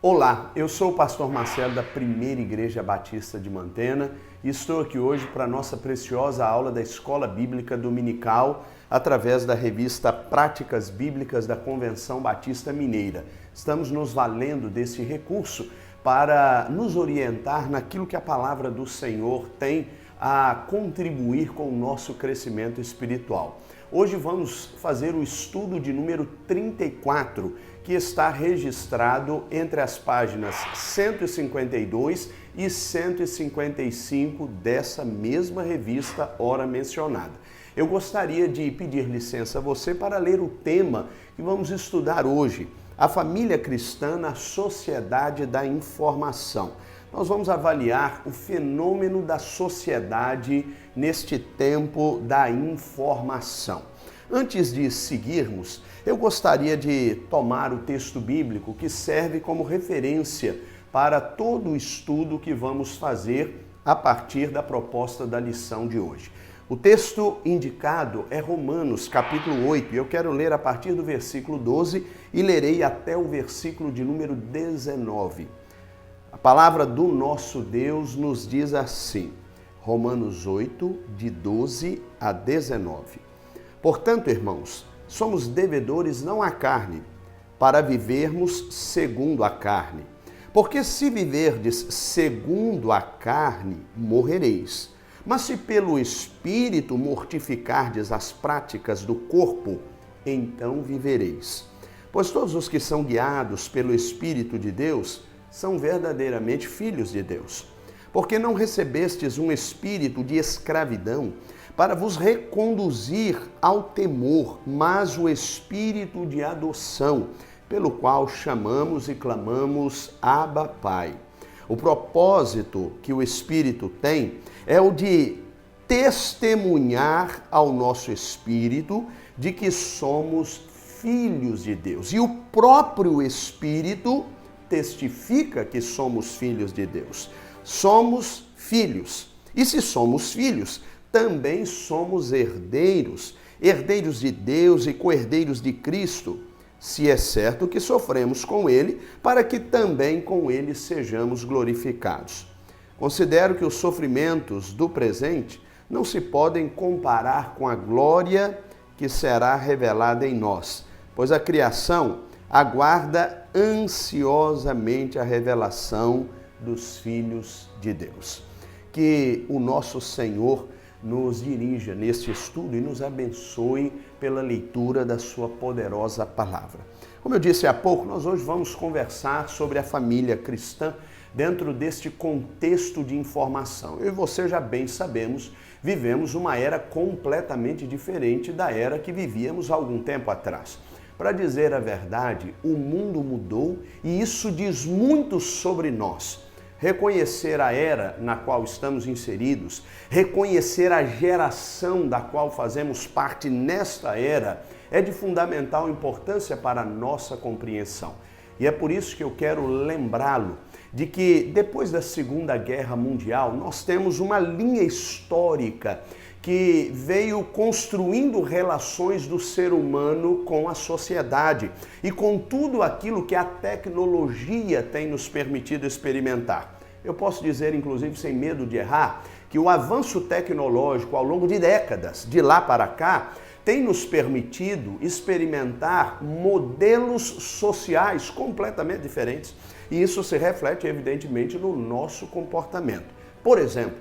Olá, eu sou o pastor Marcelo da Primeira Igreja Batista de Mantena e estou aqui hoje para a nossa preciosa aula da Escola Bíblica Dominical através da revista Práticas Bíblicas da Convenção Batista Mineira. Estamos nos valendo desse recurso para nos orientar naquilo que a palavra do Senhor tem a contribuir com o nosso crescimento espiritual. Hoje vamos fazer o estudo de número 34, que está registrado entre as páginas 152 e 155 dessa mesma revista ora mencionada. Eu gostaria de pedir licença a você para ler o tema que vamos estudar hoje, a família cristã na sociedade da informação. Nós vamos avaliar o fenômeno da sociedade neste tempo da informação. Antes de seguirmos, eu gostaria de tomar o texto bíblico que serve como referência para todo o estudo que vamos fazer a partir da proposta da lição de hoje. O texto indicado é Romanos, capítulo 8, e eu quero ler a partir do versículo 12 e lerei até o versículo de número 19. A palavra do nosso Deus nos diz assim, Romanos 8, de 12 a 19. Portanto, irmãos, somos devedores não à carne, para vivermos segundo a carne. Porque se viverdes segundo a carne, morrereis. Mas se pelo Espírito mortificardes as práticas do corpo, então vivereis. Pois todos os que são guiados pelo Espírito de Deus são verdadeiramente filhos de Deus. Porque não recebestes um espírito de escravidão para vos reconduzir ao temor, mas o espírito de adoção, pelo qual chamamos e clamamos Abba, Pai. O propósito que o Espírito tem é o de testemunhar ao nosso espírito de que somos filhos de Deus. E o próprio Espírito testifica que somos filhos de Deus. Somos filhos. E se somos filhos, também somos herdeiros, herdeiros de Deus e co-herdeiros de Cristo, se é certo que sofremos com Ele, para que também com Ele sejamos glorificados. Considero que os sofrimentos do presente não se podem comparar com a glória que será revelada em nós, pois a criação aguarda ansiosamente a revelação dos filhos de Deus. Que o nosso Senhor nos dirija neste estudo e nos abençoe pela leitura da sua poderosa palavra. Como eu disse há pouco, nós hoje vamos conversar sobre a família cristã dentro deste contexto de informação. Eu e você já bem sabemos, vivemos uma era completamente diferente da era que vivíamos há algum tempo atrás. Para dizer a verdade, o mundo mudou e isso diz muito sobre nós. Reconhecer a era na qual estamos inseridos, reconhecer a geração da qual fazemos parte nesta era, é de fundamental importância para a nossa compreensão. E é por isso que eu quero lembrá-lo de que depois da Segunda Guerra Mundial, nós temos uma linha histórica que veio construindo relações do ser humano com a sociedade e com tudo aquilo que a tecnologia tem nos permitido experimentar. Eu posso dizer, inclusive, sem medo de errar, que o avanço tecnológico ao longo de décadas, de lá para cá, tem nos permitido experimentar modelos sociais completamente diferentes e isso se reflete, evidentemente, no nosso comportamento. Por exemplo,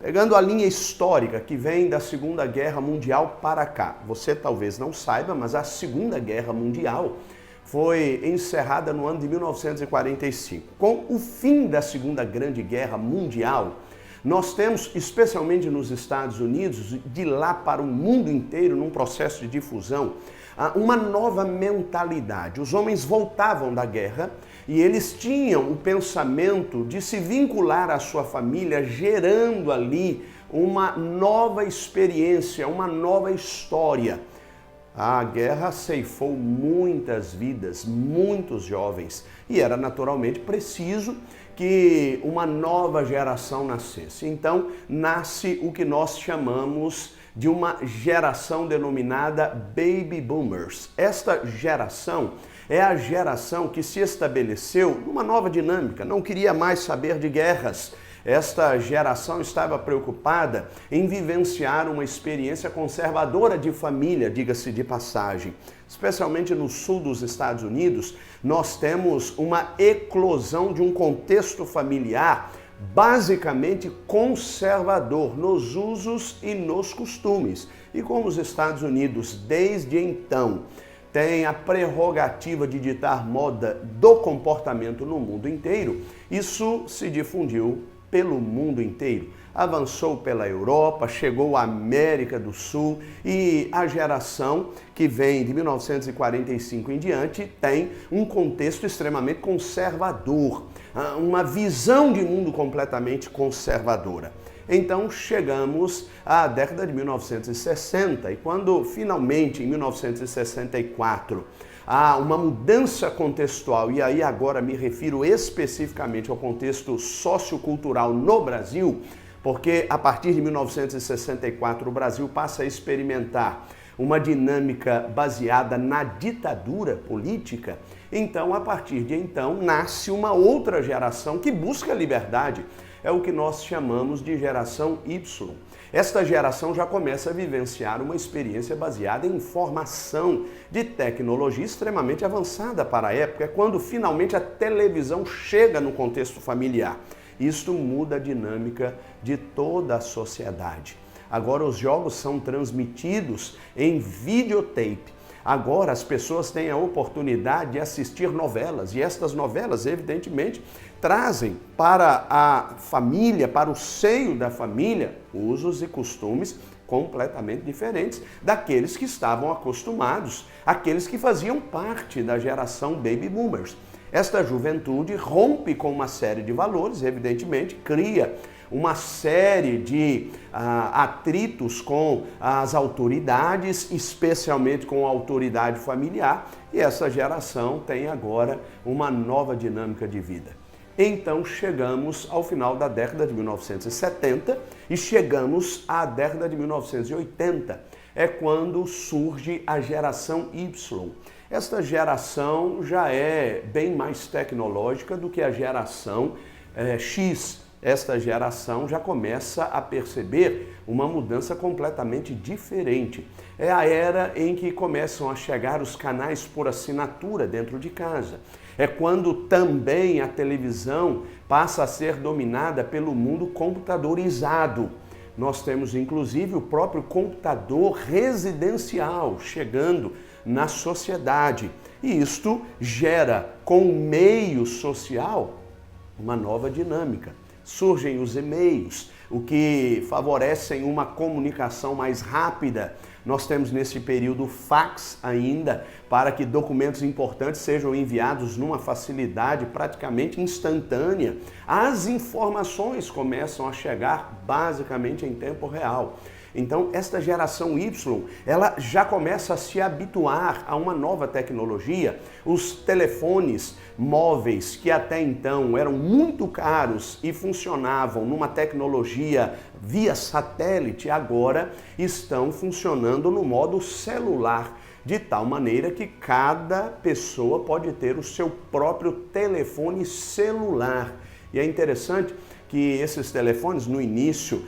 pegando a linha histórica que vem da Segunda Guerra Mundial para cá. Você talvez não saiba, mas a Segunda Guerra Mundial foi encerrada no ano de 1945. Com o fim da Segunda Grande Guerra Mundial, nós temos, especialmente nos Estados Unidos, de lá para o mundo inteiro, num processo de difusão, uma nova mentalidade. Os homens voltavam da guerra e eles tinham o pensamento de se vincular à sua família, gerando ali uma nova experiência, uma nova história. A guerra ceifou muitas vidas, muitos jovens, e era naturalmente preciso que uma nova geração nascesse. Então, nasce o que nós chamamos de uma geração denominada Baby Boomers. Esta geração é a geração que se estabeleceu numa nova dinâmica, não queria mais saber de guerras. Esta geração estava preocupada em vivenciar uma experiência conservadora de família, diga-se de passagem. Especialmente no sul dos Estados Unidos, nós temos uma eclosão de um contexto familiar basicamente conservador nos usos e nos costumes. E como os Estados Unidos, desde então, tem a prerrogativa de ditar moda do comportamento no mundo inteiro, isso se difundiu pelo mundo inteiro. Avançou pela Europa, chegou à América do Sul e a geração que vem de 1945 em diante tem um contexto extremamente conservador, uma visão de mundo completamente conservadora. Então chegamos à década de 1960 e quando finalmente em 1964 há uma mudança contextual, e aí agora me refiro especificamente ao contexto sociocultural no Brasil, porque a partir de 1964 o Brasil passa a experimentar uma dinâmica baseada na ditadura política. Então, a partir de então, nasce uma outra geração que busca liberdade. É o que nós chamamos de geração Y. Esta geração já começa a vivenciar uma experiência baseada em informação de tecnologia extremamente avançada para a época, é quando finalmente a televisão chega no contexto familiar. Isto muda a dinâmica de toda a sociedade. Agora os jogos são transmitidos em videotape. Agora as pessoas têm a oportunidade de assistir novelas e estas novelas, evidentemente, trazem para a família, para o seio da família, usos e costumes completamente diferentes daqueles que estavam acostumados, aqueles que faziam parte da geração Baby Boomers. Esta juventude rompe com uma série de valores, evidentemente, cria uma série de atritos com as autoridades, especialmente com a autoridade familiar, e essa geração tem agora uma nova dinâmica de vida. Então chegamos ao final da década de 1970 e chegamos à década de 1980. É quando surge a geração Y. Esta geração já é bem mais tecnológica do que a geração X. Esta geração já começa a perceber uma mudança completamente diferente. É a era em que começam a chegar os canais por assinatura dentro de casa. É quando também a televisão passa a ser dominada pelo mundo computadorizado. Nós temos inclusive o próprio computador residencial chegando na sociedade. E isto gera, com o meio social, uma nova dinâmica. Surgem os e-mails, o que favorecem uma comunicação mais rápida. Nós temos nesse período fax ainda, para que documentos importantes sejam enviados numa facilidade praticamente instantânea. As informações começam a chegar basicamente em tempo real. Então, esta geração Y, ela já começa a se habituar a uma nova tecnologia. Os telefones móveis, que até então eram muito caros e funcionavam numa tecnologia via satélite, agora estão funcionando no modo celular, de tal maneira que cada pessoa pode ter o seu próprio telefone celular. E é interessante que esses telefones, no início,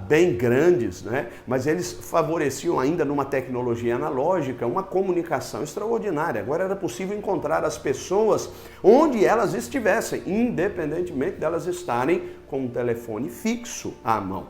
bem grandes, né? Mas eles favoreciam ainda numa tecnologia analógica uma comunicação extraordinária. Agora era possível encontrar as pessoas onde elas estivessem, independentemente delas estarem com um telefone fixo à mão.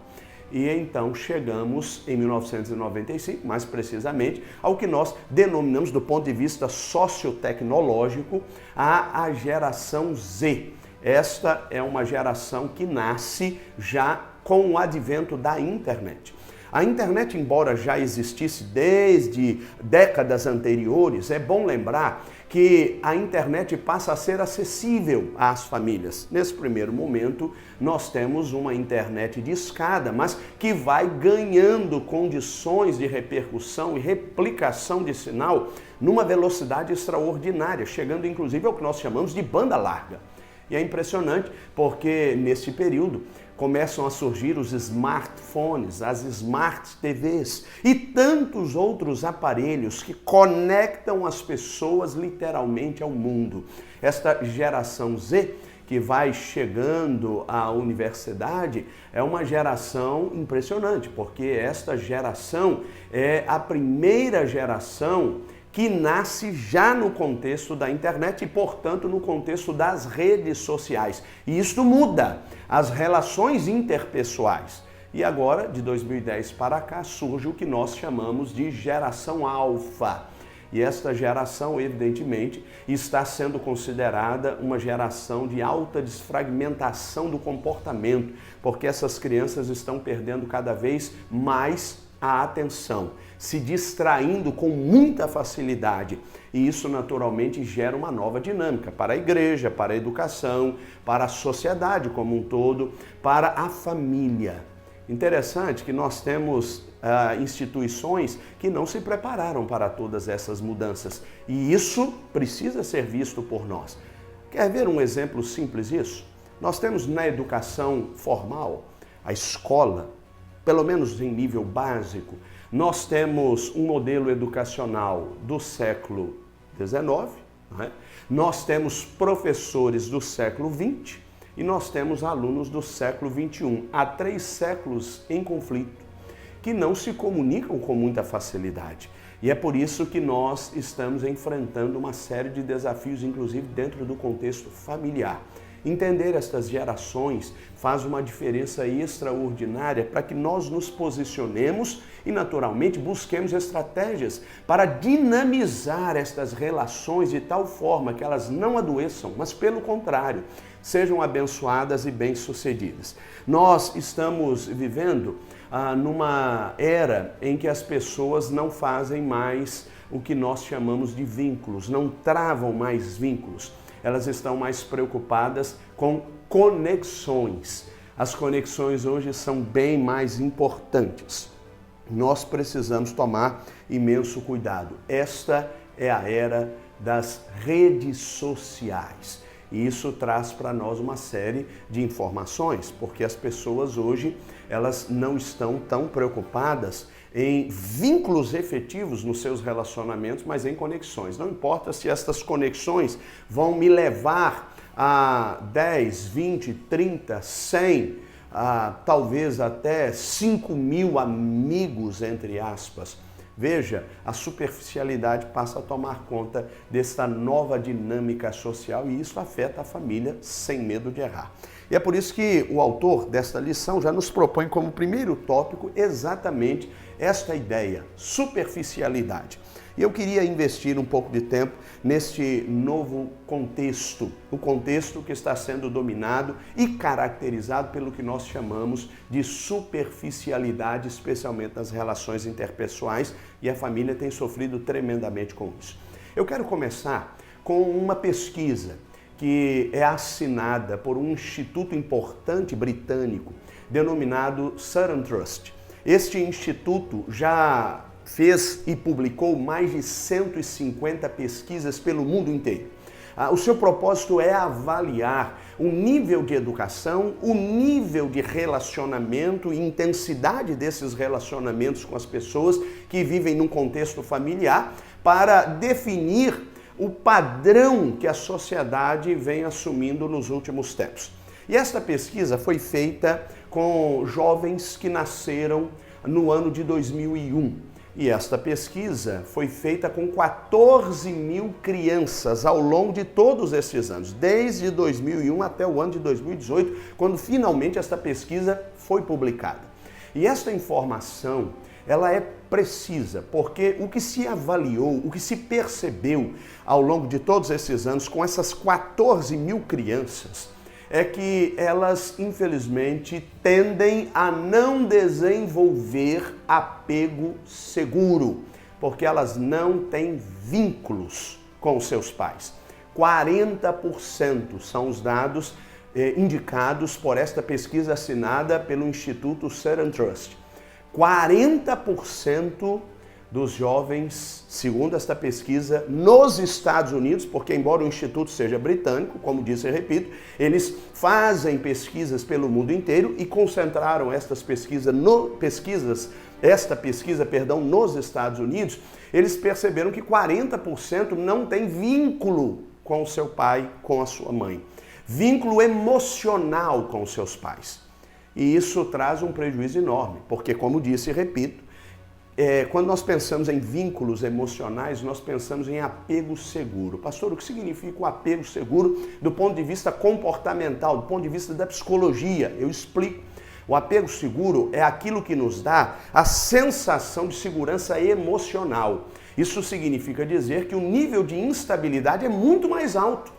E então chegamos em 1995, mais precisamente, ao que nós denominamos do ponto de vista sociotecnológico a geração Z. Esta é uma geração que nasce já com o advento da internet. A internet, embora já existisse desde décadas anteriores, é bom lembrar que a internet passa a ser acessível às famílias. Nesse primeiro momento, nós temos uma internet de escada, mas que vai ganhando condições de repercussão e replicação de sinal numa velocidade extraordinária, chegando inclusive ao que nós chamamos de banda larga. E é impressionante porque nesse período começam a surgir os smartphones, as smart TVs e tantos outros aparelhos que conectam as pessoas literalmente ao mundo. Esta geração Z, que vai chegando à universidade, é uma geração impressionante, porque esta geração é a primeira geração que nasce já no contexto da internet e, portanto, no contexto das redes sociais. E isso muda as relações interpessoais. E agora, de 2010 para cá, surge o que nós chamamos de geração alfa. E esta geração, evidentemente, está sendo considerada uma geração de alta desfragmentação do comportamento, porque essas crianças estão perdendo cada vez mais a atenção, se distraindo com muita facilidade. E isso naturalmente gera uma nova dinâmica para a igreja, para a educação, para a sociedade como um todo, para a família. Interessante que nós temos instituições que não se prepararam para todas essas mudanças. E isso precisa ser visto por nós. Quer ver um exemplo simples disso? Nós temos na educação formal, a escola, pelo menos em nível básico, nós temos um modelo educacional do século XIX, né? Nós temos professores do século XX e nós temos alunos do século XXI. Há 3 séculos em conflito, que não se comunicam com muita facilidade. E é por isso que nós estamos enfrentando uma série de desafios, inclusive dentro do contexto familiar. Entender estas gerações faz uma diferença extraordinária para que nós nos posicionemos e, naturalmente, busquemos estratégias para dinamizar estas relações de tal forma que elas não adoeçam, mas, pelo contrário, sejam abençoadas e bem-sucedidas. Nós estamos vivendo numa era em que as pessoas não fazem mais o que nós chamamos de vínculos, não travam mais vínculos. Elas estão mais preocupadas com conexões. As conexões hoje são bem mais importantes. Nós precisamos tomar imenso cuidado. Esta é a era das redes sociais. E isso traz para nós uma série de informações, porque as pessoas hoje, elas não estão tão preocupadas em vínculos efetivos nos seus relacionamentos, mas em conexões. Não importa se estas conexões vão me levar a 10, 20, 30, 100, talvez até 5.000 amigos, entre aspas. Veja, a superficialidade passa a tomar conta desta nova dinâmica social e isso afeta a família sem medo de errar. E é por isso que o autor desta lição já nos propõe como primeiro tópico exatamente esta ideia, superficialidade. E eu queria investir um pouco de tempo neste novo contexto, o contexto que está sendo dominado e caracterizado pelo que nós chamamos de superficialidade, especialmente nas relações interpessoais, e a família tem sofrido tremendamente com isso. Eu quero começar com uma pesquisa que é assinada por um instituto importante britânico, denominado Southern Trust. Este instituto já fez e publicou mais de 150 pesquisas pelo mundo inteiro. O seu propósito é avaliar o nível de educação, o nível de relacionamento e intensidade desses relacionamentos com as pessoas que vivem num contexto familiar para definir o padrão que a sociedade vem assumindo nos últimos tempos. E esta pesquisa foi feita com jovens que nasceram no ano de 2001. E esta pesquisa foi feita com 14.000 crianças ao longo de todos esses anos, desde 2001 até o ano de 2018, quando finalmente esta pesquisa foi publicada. E esta informação, ela é precisa, porque o que se avaliou, o que se percebeu ao longo de todos esses anos com essas 14.000 crianças, é que elas, infelizmente, tendem a não desenvolver apego seguro, porque elas não têm vínculos com os seus pais. 40% são os dados indicados por esta pesquisa assinada pelo Instituto Southern Trust. 40% dos jovens, segundo esta pesquisa, nos Estados Unidos, porque embora o Instituto seja britânico, como disse e repito, eles fazem pesquisas pelo mundo inteiro e concentraram esta pesquisa nos Estados Unidos. Eles perceberam que 40% não tem vínculo com o seu pai, com a sua mãe. Vínculo emocional com os seus pais. E isso traz um prejuízo enorme, porque, como disse e repito, quando nós pensamos em vínculos emocionais, nós pensamos em apego seguro. Pastor, o que significa o apego seguro do ponto de vista comportamental, do ponto de vista da psicologia? Eu explico. O apego seguro é aquilo que nos dá a sensação de segurança emocional. Isso significa dizer que o nível de instabilidade é muito mais alto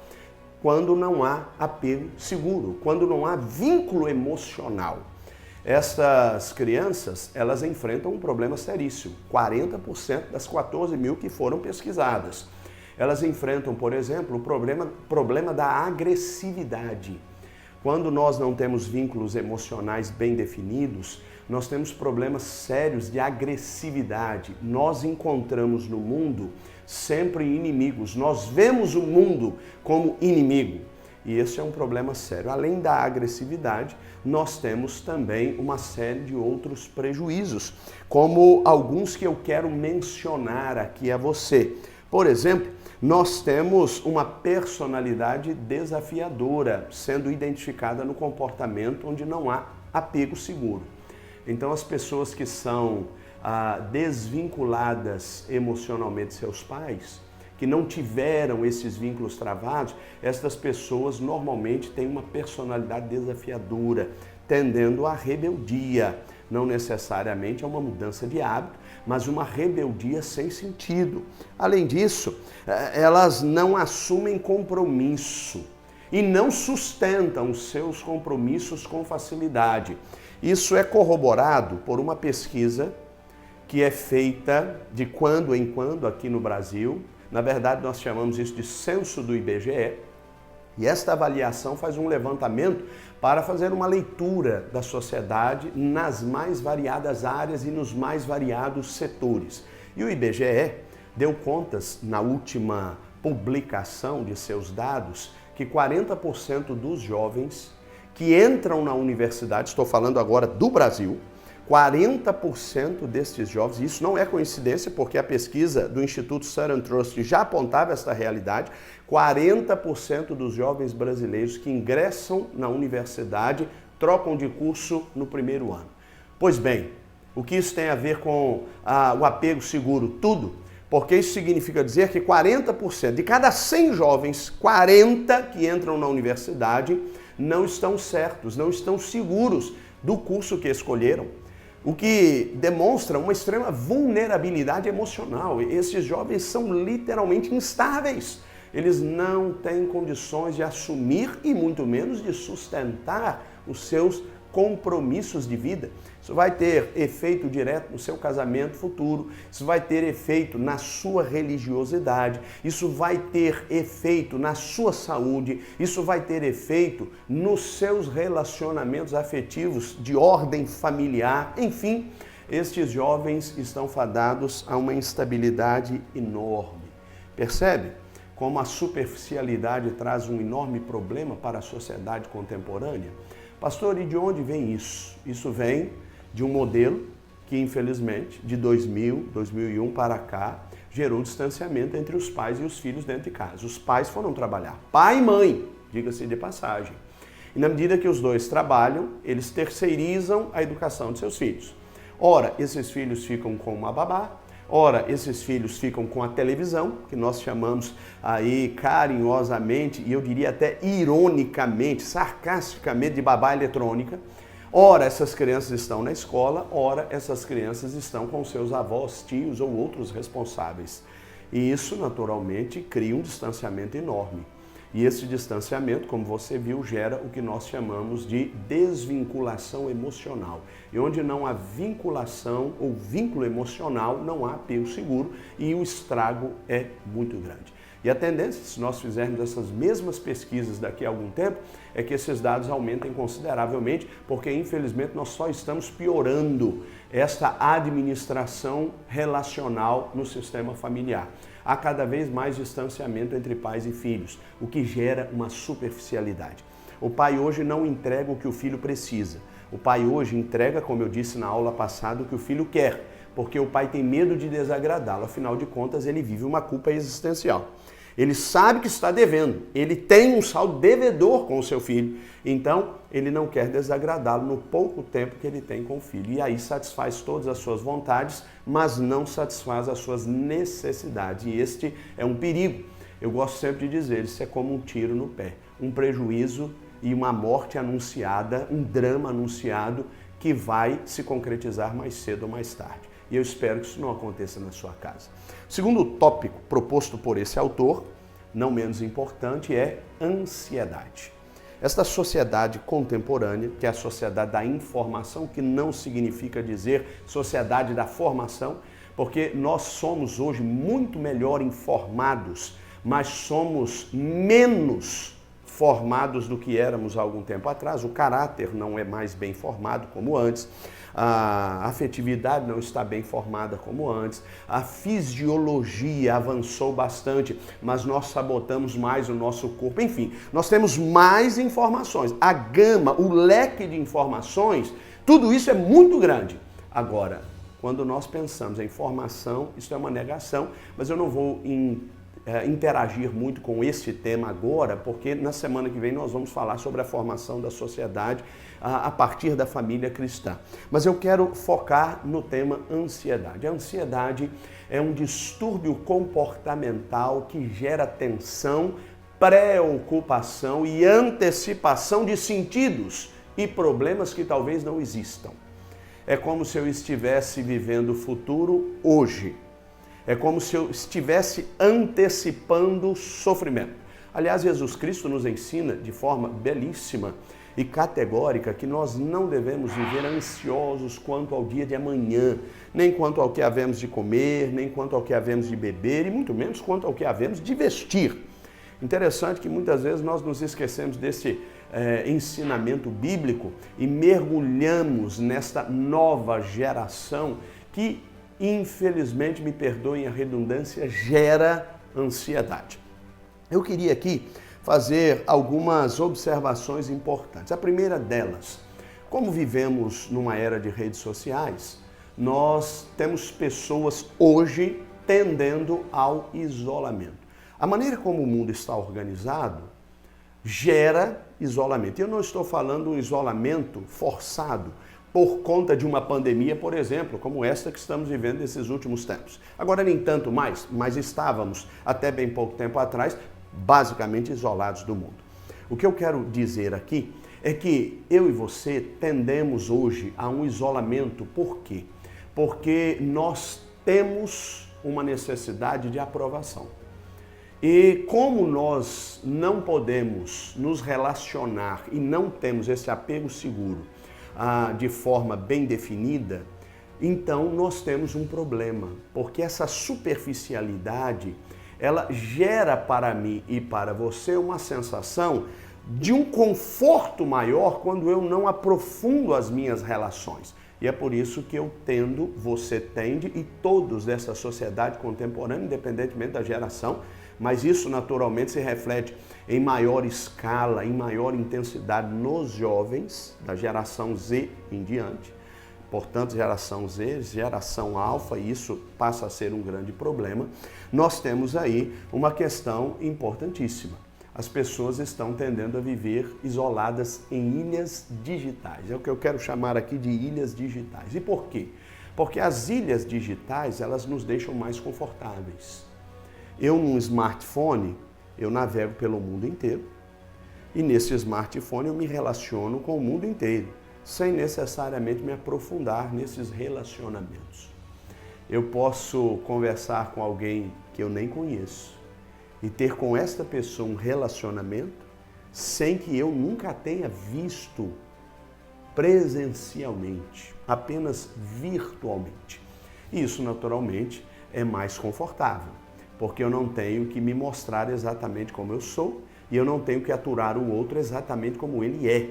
quando não há apego seguro, quando não há vínculo emocional. Essas crianças, elas enfrentam um problema seríssimo. 40% das 14 mil que foram pesquisadas. Elas enfrentam, por exemplo, o problema da agressividade. Quando nós não temos vínculos emocionais bem definidos, nós temos problemas sérios de agressividade. Nós encontramos no mundo sempre inimigos. Nós vemos o mundo como inimigo. E esse é um problema sério. Além da agressividade, nós temos também uma série de outros prejuízos, como alguns que eu quero mencionar aqui a você. Por exemplo, nós temos uma personalidade desafiadora sendo identificada no comportamento onde não há apego seguro. Então, as pessoas que são desvinculadas emocionalmente de seus pais, que não tiveram esses vínculos travados, estas pessoas normalmente têm uma personalidade desafiadora, tendendo à rebeldia. Não necessariamente a uma mudança de hábito, mas uma rebeldia sem sentido. Além disso, elas não assumem compromisso e não sustentam os seus compromissos com facilidade. Isso é corroborado por uma pesquisa que é feita de quando em quando aqui no Brasil. Na verdade, nós chamamos isso de censo do IBGE, e esta avaliação faz um levantamento para fazer uma leitura da sociedade nas mais variadas áreas e nos mais variados setores. E o IBGE deu contas, na última publicação de seus dados, que 40% dos jovens que entram na universidade, estou falando agora do Brasil, 40% destes jovens, e isso não é coincidência, porque a pesquisa do Instituto Southern Trust já apontava essa realidade, 40% dos jovens brasileiros que ingressam na universidade trocam de curso no primeiro ano. Pois bem, o que isso tem a ver com o apego seguro? Tudo, porque isso significa dizer que 40%, de cada 100 jovens, 40 que entram na universidade não estão certos, não estão seguros do curso que escolheram. O que demonstra uma extrema vulnerabilidade emocional. Esses jovens são literalmente instáveis. Eles não têm condições de assumir e muito menos de sustentar os seus compromissos de vida. Isso vai ter efeito direto no seu casamento futuro, isso vai ter efeito na sua religiosidade, isso vai ter efeito na sua saúde, isso vai ter efeito nos seus relacionamentos afetivos de ordem familiar. Enfim, estes jovens estão fadados a uma instabilidade enorme. Percebe como a superficialidade traz um enorme problema para a sociedade contemporânea? Pastor, e de onde vem isso? Isso vem de um modelo que, infelizmente, de 2000, 2001 para cá, gerou distanciamento entre os pais e os filhos dentro de casa. Os pais foram trabalhar, pai e mãe, diga-se de passagem. E na medida que os dois trabalham, eles terceirizam a educação de seus filhos. Ora, esses filhos ficam com uma babá, ora, esses filhos ficam com a televisão, que nós chamamos aí carinhosamente, e eu diria até ironicamente, sarcasticamente, de babá eletrônica. Ora, essas crianças estão na escola, ora, essas crianças estão com seus avós, tios ou outros responsáveis. E isso, naturalmente, cria um distanciamento enorme. E esse distanciamento, como você viu, gera o que nós chamamos de desvinculação emocional. E onde não há vinculação ou vínculo emocional, não há apego seguro e o estrago é muito grande. E a tendência, se nós fizermos essas mesmas pesquisas daqui a algum tempo, é que esses dados aumentem consideravelmente, porque infelizmente nós só estamos piorando esta administração relacional no sistema familiar. Há cada vez mais distanciamento entre pais e filhos, o que gera uma superficialidade. O pai hoje não entrega o que o filho precisa. O pai hoje entrega, como eu disse na aula passada, o que o filho quer, porque o pai tem medo de desagradá-lo. Afinal de contas, ele vive uma culpa existencial. Ele sabe que está devendo, ele tem um saldo devedor com o seu filho, então ele não quer desagradá-lo no pouco tempo que ele tem com o filho. E aí satisfaz todas as suas vontades, mas não satisfaz as suas necessidades. E este é um perigo. Eu gosto sempre de dizer, isso é como um tiro no pé, um prejuízo e uma morte anunciada, um drama anunciado que vai se concretizar mais cedo ou mais tarde. E eu espero que isso não aconteça na sua casa. O segundo tópico proposto por esse autor, não menos importante, é ansiedade. Esta sociedade contemporânea, que é a sociedade da informação, que não significa dizer sociedade da formação, porque nós somos hoje muito melhor informados, mas somos menos formados do que éramos há algum tempo atrás. O caráter não é mais bem formado como antes. A afetividade não está bem formada como antes, a fisiologia avançou bastante, mas nós sabotamos mais o nosso corpo. Enfim, nós temos mais informações, a gama, o leque de informações, tudo isso é muito grande. Agora, quando nós pensamos em formação, isso é uma negação, mas eu não vou interagir muito com esse tema agora, porque na semana que vem nós vamos falar sobre a formação da sociedade a partir da família cristã. Mas eu quero focar no tema ansiedade. A ansiedade é um distúrbio comportamental que gera tensão, preocupação e antecipação de sentidos e problemas que talvez não existam. É como se eu estivesse vivendo o futuro hoje. É como se eu estivesse antecipando sofrimento. Aliás, Jesus Cristo nos ensina de forma belíssima e categórica que nós não devemos viver ansiosos quanto ao dia de amanhã, nem quanto ao que havemos de comer, nem quanto ao que havemos de beber, e muito menos quanto ao que havemos de vestir. Interessante que muitas vezes nós nos esquecemos desse ensinamento bíblico e mergulhamos nesta nova geração que, infelizmente, me perdoem a redundância, gera ansiedade. Eu queria aqui fazer algumas observações importantes. A primeira delas, como vivemos numa era de redes sociais, nós temos pessoas hoje tendendo ao isolamento. A maneira como o mundo está organizado gera isolamento. Eu não estou falando um isolamento forçado, por conta de uma pandemia, por exemplo, como esta que estamos vivendo nesses últimos tempos. Agora, nem tanto mais, mas estávamos, até bem pouco tempo atrás, basicamente isolados do mundo. O que eu quero dizer aqui é que eu e você tendemos hoje a um isolamento. Por quê? Porque nós temos uma necessidade de aprovação. E como nós não podemos nos relacionar e não temos esse apego seguro de forma bem definida, então nós temos um problema, porque essa superficialidade, ela gera para mim e para você uma sensação de um conforto maior quando eu não aprofundo as minhas relações. E é por isso que eu tendo, você tende, e todos dessa sociedade contemporânea, independentemente da geração, mas isso naturalmente se reflete em maior escala, em maior intensidade nos jovens da geração Z em diante. Portanto, geração Z, geração alfa, e isso passa a ser um grande problema. Nós temos aí uma questão importantíssima. As pessoas estão tendendo a viver isoladas em ilhas digitais. É o que eu quero chamar aqui de ilhas digitais. E por quê? Porque as ilhas digitais, elas nos deixam mais confortáveis. Eu, num smartphone, eu navego pelo mundo inteiro e nesse smartphone eu me relaciono com o mundo inteiro, sem necessariamente me aprofundar nesses relacionamentos. Eu posso conversar com alguém que eu nem conheço e ter com esta pessoa um relacionamento sem que eu nunca a tenha visto presencialmente, apenas virtualmente. E isso, naturalmente, é mais confortável, porque eu não tenho que me mostrar exatamente como eu sou e eu não tenho que aturar o outro exatamente como ele é.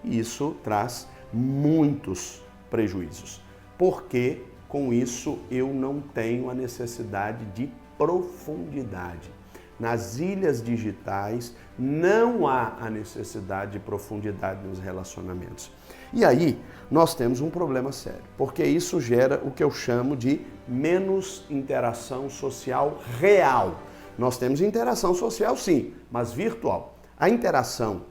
E isso traz muitos prejuízos. porque com isso eu não tenho a necessidade de profundidade. Nas ilhas digitais não há a necessidade de profundidade nos relacionamentos. E aí nós temos um problema sério, porque isso gera o que eu chamo de menos interação social real. Nós temos interação social sim, mas virtual. A interação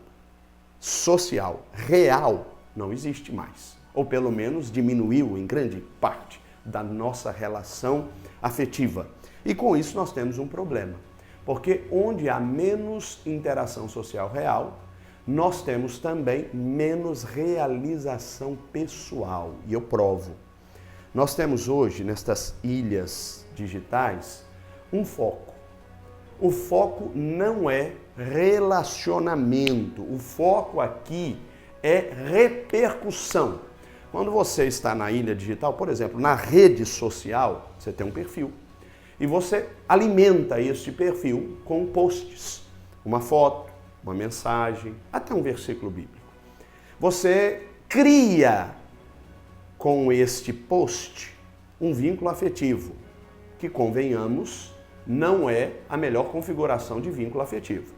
social real não existe mais, ou pelo menos diminuiu em grande parte da nossa relação afetiva. E com isso nós temos um problema, porque onde há menos interação social real, nós temos também menos realização pessoal. E eu provo. Nós temos hoje, nestas ilhas digitais, um foco. O foco não é relacionamento. O foco aqui é repercussão. Quando você está na ilha digital, por exemplo, na rede social, você tem um perfil. E você alimenta este perfil com posts, uma foto, uma mensagem, até um versículo bíblico. Você cria com este post um vínculo afetivo, que, convenhamos, não é a melhor configuração de vínculo afetivo.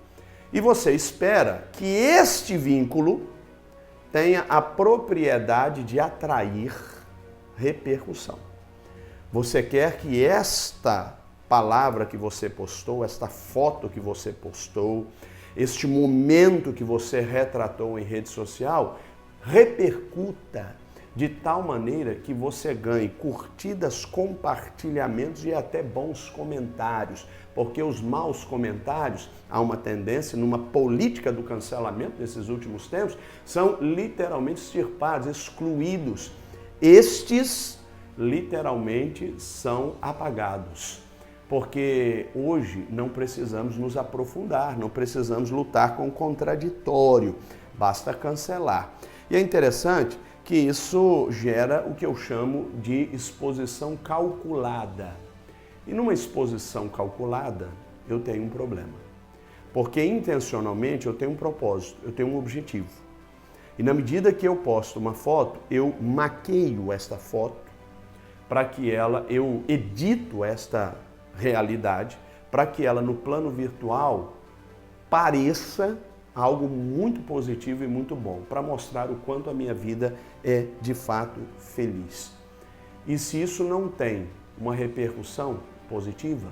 E você espera que este vínculo tenha a propriedade de atrair repercussão. Você quer que esta palavra que você postou, esta foto que você postou, este momento que você retratou em rede social, repercuta de tal maneira que você ganhe curtidas, compartilhamentos e até bons comentários. Porque os maus comentários, há uma tendência, numa política do cancelamento nesses últimos tempos, são literalmente extirpados, excluídos. Estes literalmente são apagados, porque hoje não precisamos nos aprofundar, não precisamos lutar com o contraditório, basta cancelar. E é interessante que isso gera o que eu chamo de exposição calculada. E numa exposição calculada, eu tenho um problema, porque intencionalmente eu tenho um propósito, eu tenho um objetivo. E na medida que eu posto uma foto, eu maqueio esta foto, para que eu edito esta realidade, para que ela no plano virtual pareça algo muito positivo e muito bom, para mostrar o quanto a minha vida é de fato feliz. E se isso não tem uma repercussão positiva,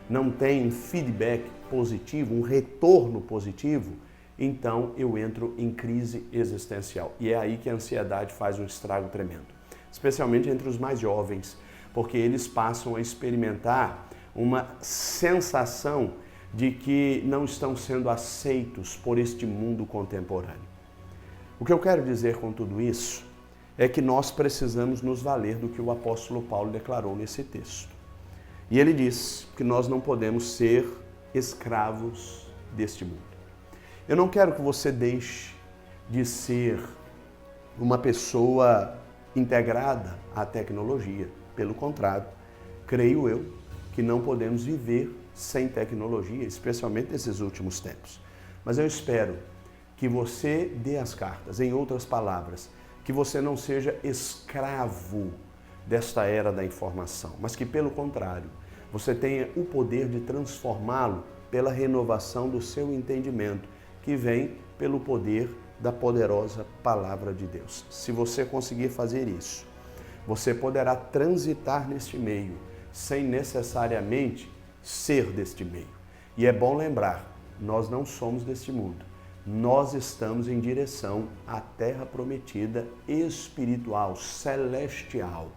não tem um feedback positivo, um retorno positivo, então eu entro em crise existencial. E é aí que a ansiedade faz um estrago tremendo. Especialmente entre os mais jovens, porque eles passam a experimentar uma sensação de que não estão sendo aceitos por este mundo contemporâneo. O que eu quero dizer com tudo isso é que nós precisamos nos valer do que o apóstolo Paulo declarou nesse texto. E ele diz que nós não podemos ser escravos deste mundo. Eu não quero que você deixe de ser uma pessoa integrada à tecnologia. Pelo contrário, creio eu que não podemos viver sem tecnologia, especialmente nesses últimos tempos. Mas eu espero que você dê as cartas, em outras palavras, que você não seja escravo desta era da informação, mas que, pelo contrário, você tenha o poder de transformá-lo pela renovação do seu entendimento, que vem pelo poder da poderosa palavra de Deus. Se você conseguir fazer isso, você poderá transitar neste meio, sem necessariamente ser deste meio. E é bom lembrar, nós não somos deste mundo. Nós estamos em direção à terra prometida espiritual, celestial.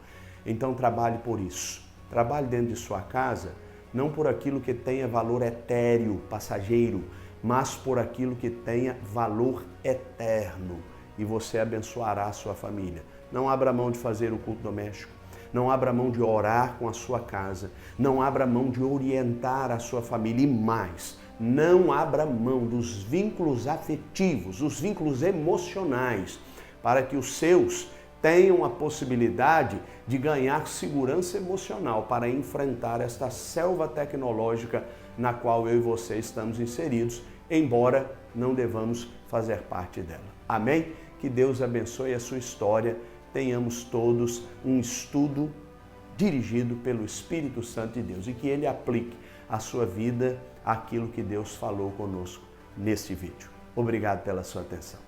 Então trabalhe por isso. Trabalhe dentro de sua casa, não por aquilo que tenha valor etéreo, passageiro, mas por aquilo que tenha valor eterno. E você abençoará a sua família. Não abra mão de fazer o culto doméstico. Não abra mão de orar com a sua casa. Não abra mão de orientar a sua família. E mais, não abra mão dos vínculos afetivos, os vínculos emocionais, para que os seus tenham a possibilidade de ganhar segurança emocional para enfrentar esta selva tecnológica na qual eu e você estamos inseridos, embora não devamos fazer parte dela. Amém? Que Deus abençoe a sua história. tenhamos todos um estudo dirigido pelo Espírito Santo de Deus e que ele aplique à sua vida aquilo que Deus falou conosco neste vídeo. Obrigado pela sua atenção.